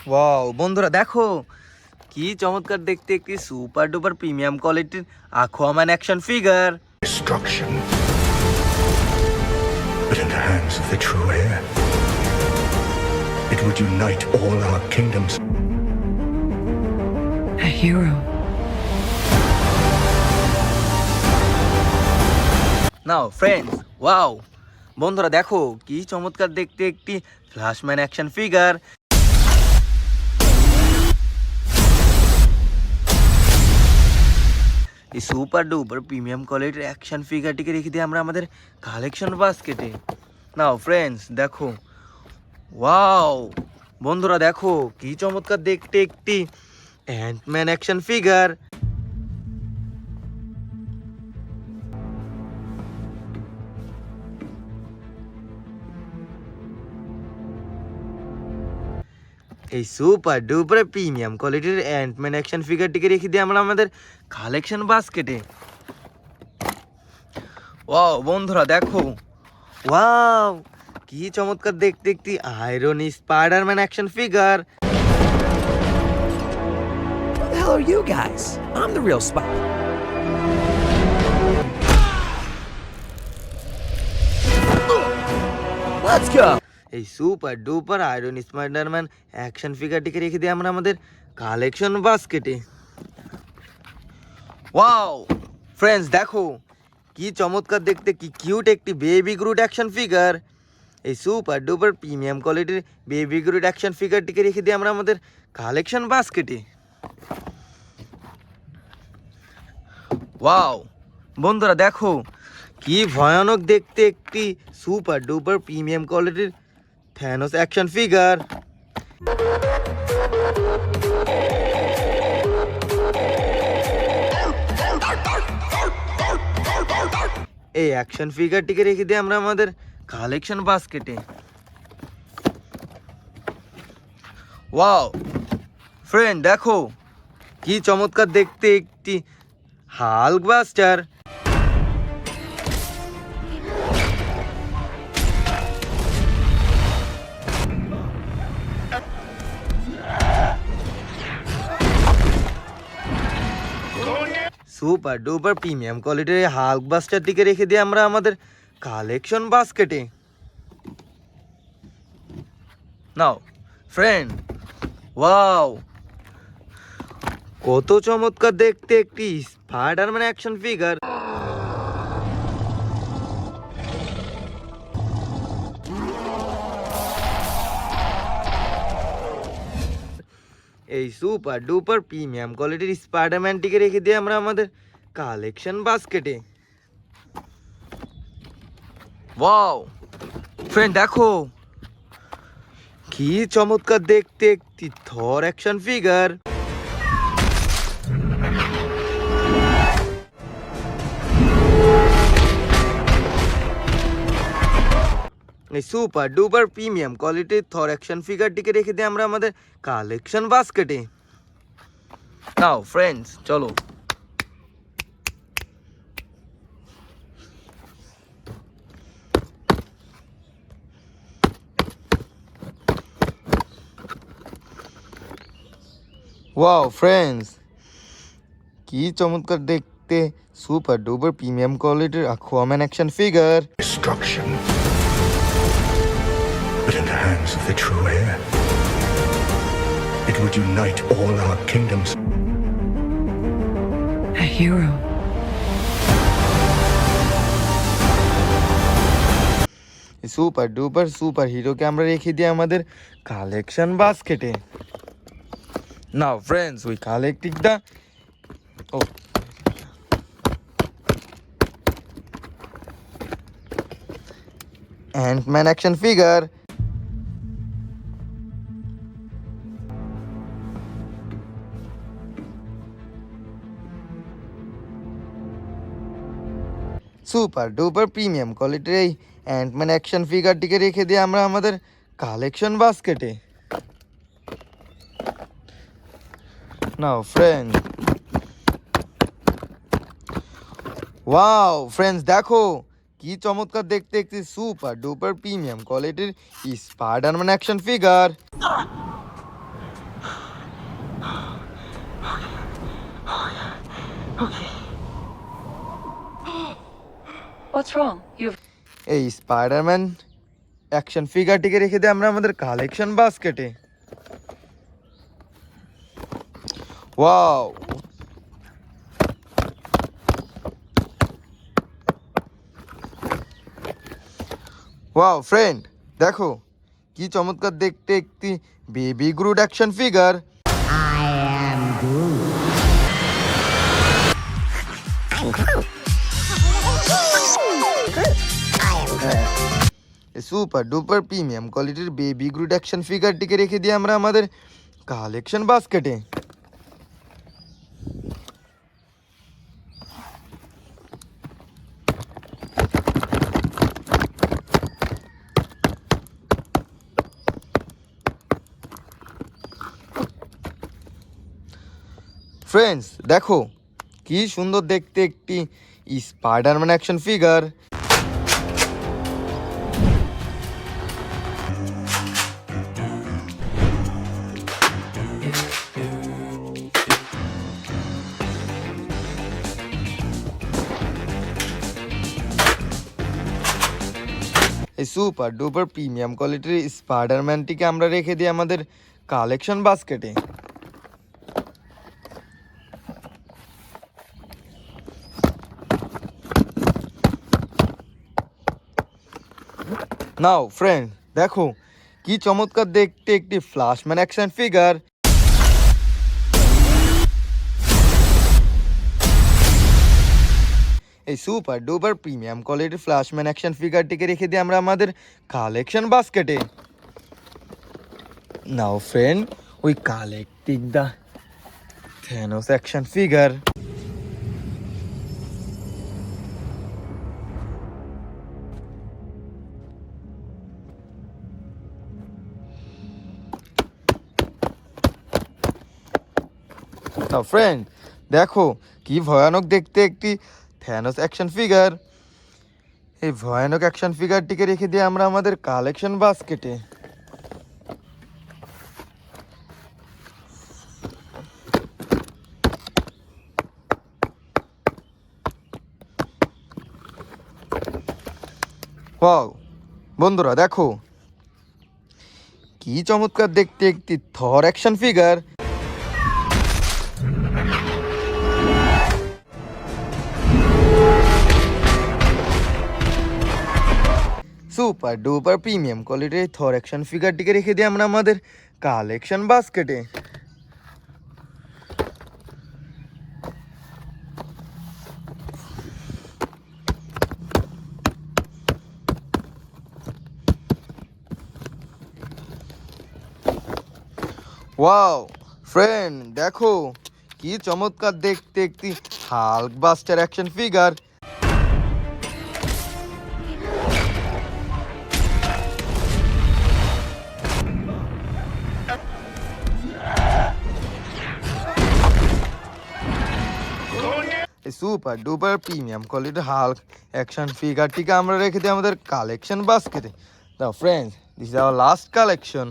Wow বন্ধুরা দেখো কি চমৎকার দেখতে একটি সুপার ডুপার প্রিমিয়াম কোয়ালিটির Aquaman action figure. Destruction, but in the hands of the true heir, it would unite all our kingdoms. A hero. Now friends, wow বন্ধুরা দেখো কি চমৎকার দেখতে একটি ফ্ল্যাশম্যান অ্যাকশন ফিগার। এই সুপার ডুপার প্রিমিয়াম কোয়ালিটির action ফিগারটিকে রেখে দিই আমরা আমাদের কালেকশন বাস্কেটে। নাও ফ্রেন্ডস দেখো, ওয়াও বন্ধুরা দেখো কি চমৎকার দেখতে একটি অ্যান্টম্যান অ্যাকশন ফিগার। এই সুপার ডুপার প্রিমিয়াম কোয়ালিটির অ্যান্টম্যান অ্যাকশন ফিগারটিকে রেখে দিই আমরা আমাদের কালেকশন বাস্কেটে। ওয়াও বন্ধুরা দেখো, ওয়াও কি চমৎকার দেখতে একটি iron Spiderman action figure. Who the hell are you guys? I'm the real spy. Let's go. এই super duper iron Spiderman action ফিগারটিকে রেখে দিই আমরা আমাদের কালেকশন বাস্কেটে। ওয়াও ফ্রেন্ডস দেখো কি চমৎকার দেখতে কি কিউট একটি বেবি গ্রুট অ্যাকশন ফিগার। এই সুপার ডুপার প্রিমিয়াম কোয়ালিটির বেবি গ্রুট অ্যাকশন ফিগারটিকে রেখে দিই আমরা আমাদের কালেকশন বাস্কেটে। ওয়াও বন্ধুরা দেখো কি ভয়ানক দেখতে একটি সুপার ডুপার প্রিমিয়াম কোয়ালিটির থ্যানোস অ্যাকশন ফিগার। এই অ্যাকশন ফিগারটিকে রেখে দিই আমরা আমাদের কালেকশন বাস্কেটে। ওয়াও ফ্রেন্ড দেখো কি চমৎকার দেখতে একটি Hulk buster. Super duper premium কোয়ালিটির হাল্ক বাস্টারটিকে রেখে দিই আমরা আমাদের কালেকশন বাস্কেটে। নাও ফ্রেন্ড, ওয়াও কত চমৎকার দেখতে একটি স্পাইডারম্যান অ্যাকশন ফিগার। এই সুপার ডুপার প্রিমিয়াম কোয়ালিটির স্পাইডারম্যানটিকে রেখে দিয়ে আমরা আমাদের কালেকশন বাস্কেটে। ওয়াও ফ্রেন্ড দেখো কি চমৎকার দেখতে একটি থর অ্যাকশন ফিগার। এই সুপার ডুপার প্রিমিয়াম কোয়ালিটির থর অ্যাকশন ফিগারটিকে রেখে দিয়ে আমরা আমাদের কালেকশন বাস্কেটে। নাও ফ্রেন্ডস চলো, ওয়াও ফ্রেন্ডস কি চমৎকার দেখতে সুপার ডুপার প্রিমিয়াম কোয়ালিটির Aquaman action figure. Destruction, but in the hands of the true heir, it would unite all our kingdoms. A hero. Super duper super হিরোকে আমরা রেখে দিই আমাদের কালেকশন বাস্কেটে। Now friends we collecting the Ant-Man action figure. Super duper premium কোয়ালিটির এই Antman action ফিগারটিকে রেখে দিয়ে আমরা আমাদের কালেকশন বাস্কেটে। নাও ফ্রেন্ড, ওয়াও ফ্রেন্ডস দেখো কি চমৎকার দেখতে একটি সুপার ডুপার প্রিমিয়াম কোয়ালিটির Spiderman action figure. What's wrong? You've এই স্পাইডারম্যান অ্যাকশন ফিগারটিকে রেখে দিয়ে আমরা আমাদের কালেকশন বাস্কেটে। ওয়াও, ওয়াও ফ্রেন্ড, দেখো কি চমৎকার দেখতে একটি baby Groot action figure. Super duper premium কোয়ালিটির বেবি গ্রুট অ্যাকশন ফিগারটিকে রেখে দিয়ে আমরা আমাদের কালেকশন বাস্কেটে। ফ্রেন্ডস, দেখো কি সুন্দর দেখতে একটি স্পাইডারম্যান অ্যাকশন ফিগার। এই সুপার ডুপার প্রিমিয়াম কোয়ালিটির স্পাইডারম্যানটিকে আমরা রেখে দিই আমাদের কালেকশন বাস্কেটে। নাও ফ্রেন্ড, দেখো কি চমৎকার দেখতে একটি ফ্ল্যাশম্যান অ্যাকশন ফিগার। এই সুপার ডুপার প্রিমিয়াম কোয়ালিটির ফ্ল্যাশম্যান অ্যাকশন ফিগারটিকে রেখে দিই আমরা আমাদের কালেকশন বাস্কেটে। Now friend, we collecting the Thanos action figure. Now friend, দেখো কি ভয়ানক দেখতে একটি থ্যানোস অ্যাকশন ফিগার। এই ভয়ানক অ্যাকশন ফিগারটিকে রেখে দিয়ে আমরা আমাদের কালেকশন বাস্কেটে। ওয়াও বন্ধুরা, দেখো কি চমৎকার দেখতে একটি Thor action figure. Super duper premium কোয়ালিটির থর অ্যাকশন ফিগারটিকে রেখে দিয়ে আমরা আমাদের কালেকশন বাস্কেটে। ওয়াও ফ্রেন্ড, দেখো কি চমৎকার দেখতে একটি Hulk buster action figure. Super duper premium কোয়ালিটির হাল্ক অ্যাকশন ফিগারটিকে আমরা রেখে দিই আমাদের কালেকশন বাস্কেটে। দাও friends, this is our last collection.